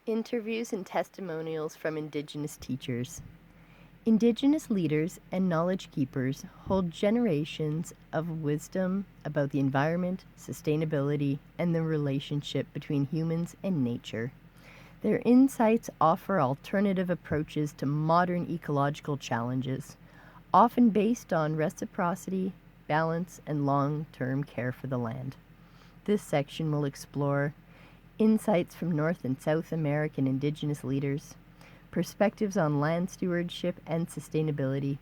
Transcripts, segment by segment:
Interviews and testimonials from Indigenous teachers. Indigenous leaders and knowledge keepers hold generations of wisdom about the environment, sustainability, and the relationship between humans and nature. Their insights offer alternative approaches to modern ecological challenges, often based on reciprocity, balance, and long-term care for the land. This section will explore insights from North and South American Indigenous leaders, perspectives on land stewardship and sustainability,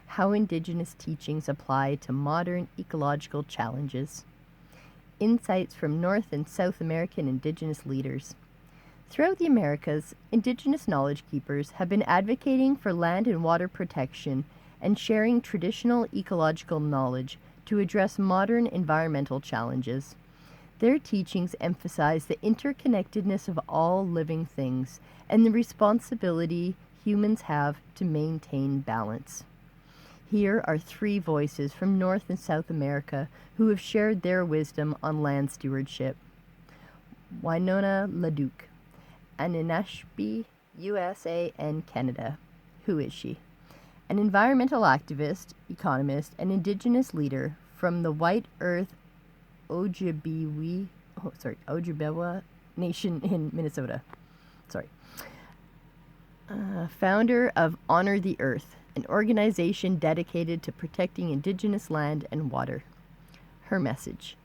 how Indigenous teachings apply to modern ecological challenges, insights from North and South American Indigenous leaders. Throughout the Americas, Indigenous knowledge keepers have been advocating for land and water protection and sharing traditional ecological knowledge to address modern environmental challenges. Their teachings emphasize the interconnectedness of all living things and the responsibility humans have to maintain balance. Here are three voices from North and South America who have shared their wisdom on land stewardship. Winona LaDuke, Aninashpi, USA and Canada. Who is she? An environmental activist, economist, and Indigenous leader from the White Earth Ojibwe Nation in Minnesota. Founder of Honor the Earth, an organization dedicated to protecting Indigenous land and water. Her message: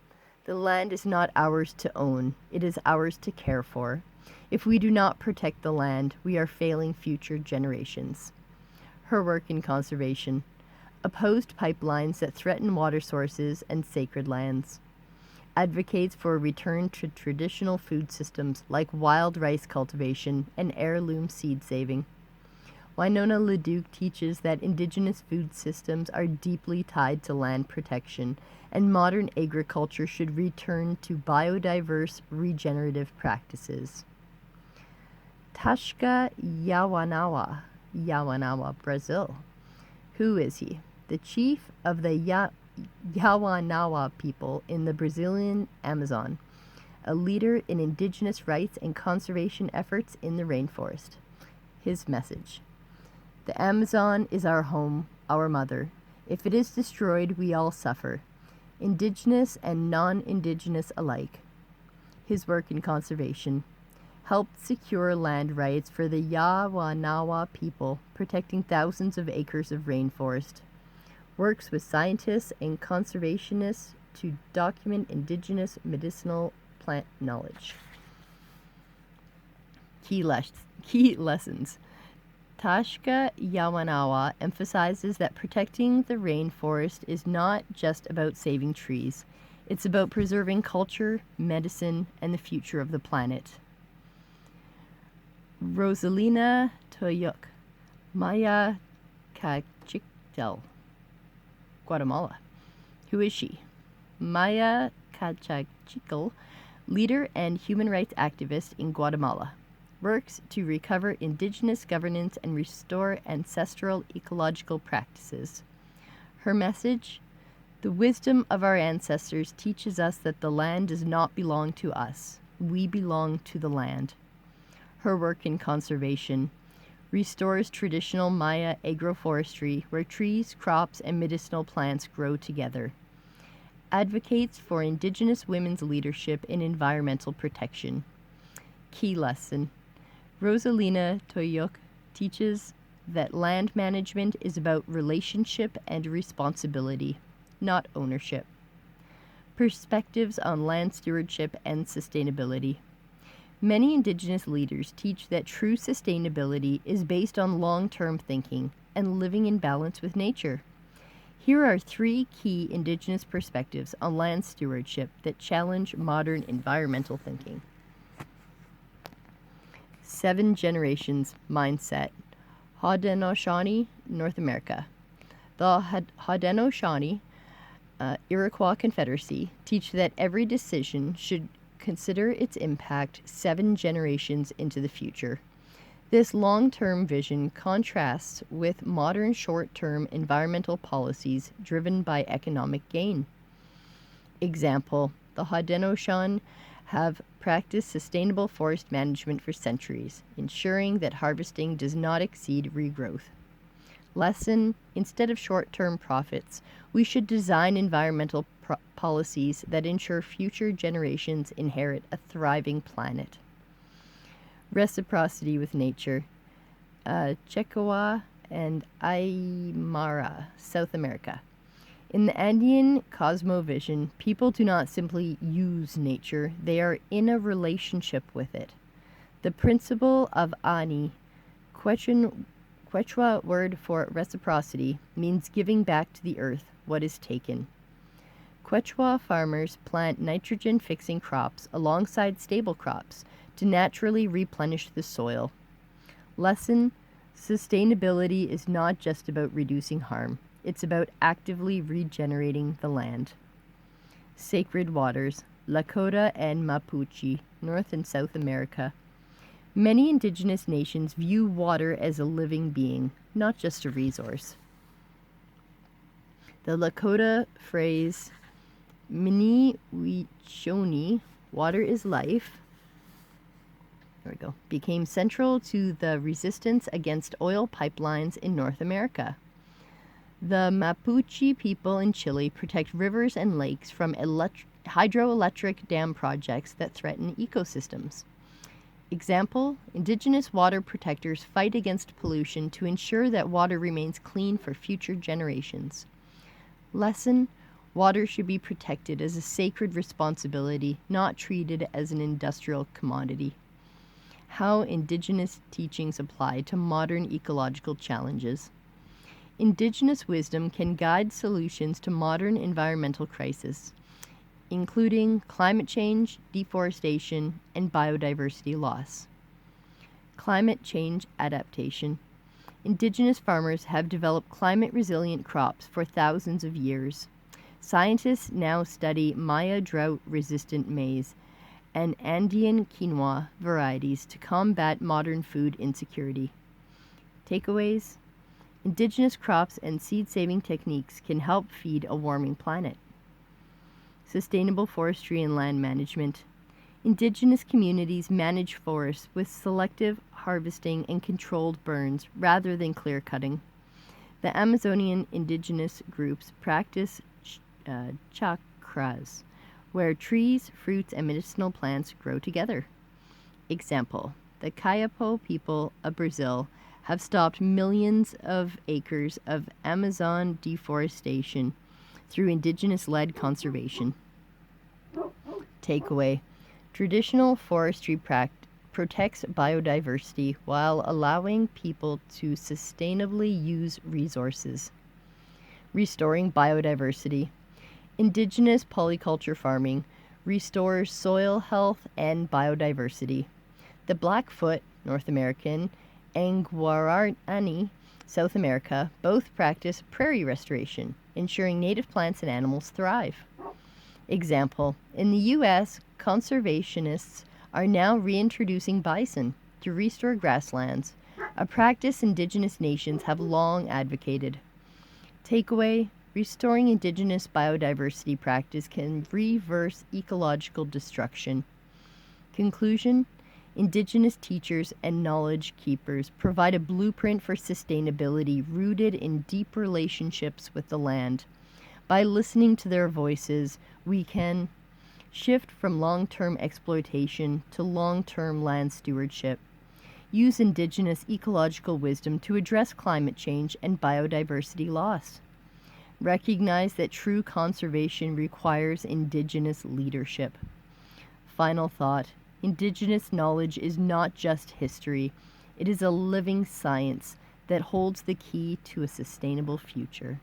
the land is not ours to own, it is ours to care for. If we do not protect the land, we are failing future generations. Her work in conservation: opposed pipelines that threaten water sources and sacred lands. Advocates for a return to traditional food systems like wild rice cultivation and heirloom seed saving. Winona LaDuke teaches that Indigenous food systems are deeply tied to land protection, and modern agriculture should return to biodiverse, regenerative practices. Tashka Yawanawa, Brazil. Who is he? The chief of the Yawanawa people in the Brazilian Amazon, a leader in Indigenous rights and conservation efforts in the rainforest. His message: the Amazon is our home, our mother. If it is destroyed, we all suffer, Indigenous and non-Indigenous alike. His work in conservation: helped secure land rights for the Yawanawa people, protecting thousands of acres of rainforest. Works with scientists and conservationists to document Indigenous medicinal plant knowledge. Key lessons. Tashka Yawanawa emphasizes that protecting the rainforest is not just about saving trees. It's about preserving culture, medicine, and the future of the planet. Rosalina Toyuk, Maya Cachitel, Guatemala. Who is she? Maya Cachical, leader and human rights activist in Guatemala. Works to recover Indigenous governance and restore ancestral ecological practices. Her message: the wisdom of our ancestors teaches us that the land does not belong to us. We belong to the land. Her work in conservation: restores traditional Maya agroforestry where trees, crops, and medicinal plants grow together. Advocates for Indigenous women's leadership in environmental protection. Key lesson: Rosalina Toyuk teaches that land management is about relationship and responsibility, not ownership. Perspectives on land stewardship and sustainability. Many Indigenous leaders teach that true sustainability is based on long-term thinking and living in balance with nature. Here are three key Indigenous perspectives on land stewardship that challenge modern environmental thinking. 7 generations mindset. Haudenosaunee, North America. The Haudenosaunee, Iroquois Confederacy, teach that every decision should consider its impact 7 generations into the future. This long-term vision contrasts with modern short-term environmental policies driven by economic gain. Example: the Haudenosaunee have practiced sustainable forest management for centuries, ensuring that harvesting does not exceed regrowth. Lesson: instead of short-term profits, we should design environmental policies that ensure future generations inherit a thriving planet. Reciprocity with nature. Checkawa and Aymara, South America. In the Andean cosmovision, people do not simply use nature, they are in a relationship with it. The principle of Ani, Quechua word for reciprocity, means giving back to the earth what is taken. Quechua farmers plant nitrogen-fixing crops alongside stable crops to naturally replenish the soil. Lesson: sustainability is not just about reducing harm. It's about actively regenerating the land. Sacred waters, Lakota and Mapuche, North and South America. Many Indigenous nations view water as a living being, not just a resource. The Lakota phrase, Mini Wichoni, water is life, became central to the resistance against oil pipelines in North America. The Mapuche people in Chile protect rivers and lakes from hydroelectric dam projects that threaten ecosystems. Example: Indigenous water protectors fight against pollution to ensure that water remains clean for future generations. Lesson: water should be protected as a sacred responsibility, not treated as an industrial commodity. How Indigenous teachings apply to modern ecological challenges. Indigenous wisdom can guide solutions to modern environmental crises, including climate change, deforestation, and biodiversity loss. Climate change adaptation. Indigenous farmers have developed climate-resilient crops for thousands of years. Scientists now study Maya drought-resistant maize and Andean quinoa varieties to combat modern food insecurity. Takeaways: Indigenous crops and seed-saving techniques can help feed a warming planet. Sustainable forestry and land management. Indigenous communities manage forests with selective harvesting and controlled burns rather than clear-cutting. The Amazonian indigenous groups practice chakras, where trees, fruits, and medicinal plants grow together. Example: the Kayapo people of Brazil have stopped millions of acres of Amazon deforestation through indigenous-led conservation. Takeaway: traditional forestry protects biodiversity while allowing people to sustainably use resources. Restoring biodiversity. Indigenous polyculture farming restores soil health and biodiversity. The Blackfoot, North American, and Guarani, South America, both practice prairie restoration, ensuring native plants and animals thrive. Example: in the U.S., conservationists are now reintroducing bison to restore grasslands, a practice Indigenous nations have long advocated. Takeaway: restoring Indigenous biodiversity practice can reverse ecological destruction. Conclusion: Indigenous teachers and knowledge keepers provide a blueprint for sustainability rooted in deep relationships with the land. By listening to their voices, we can shift from long-term exploitation to long-term land stewardship, use Indigenous ecological wisdom to address climate change and biodiversity loss, recognize that true conservation requires Indigenous leadership. Final thought: Indigenous knowledge is not just history, it is a living science that holds the key to a sustainable future.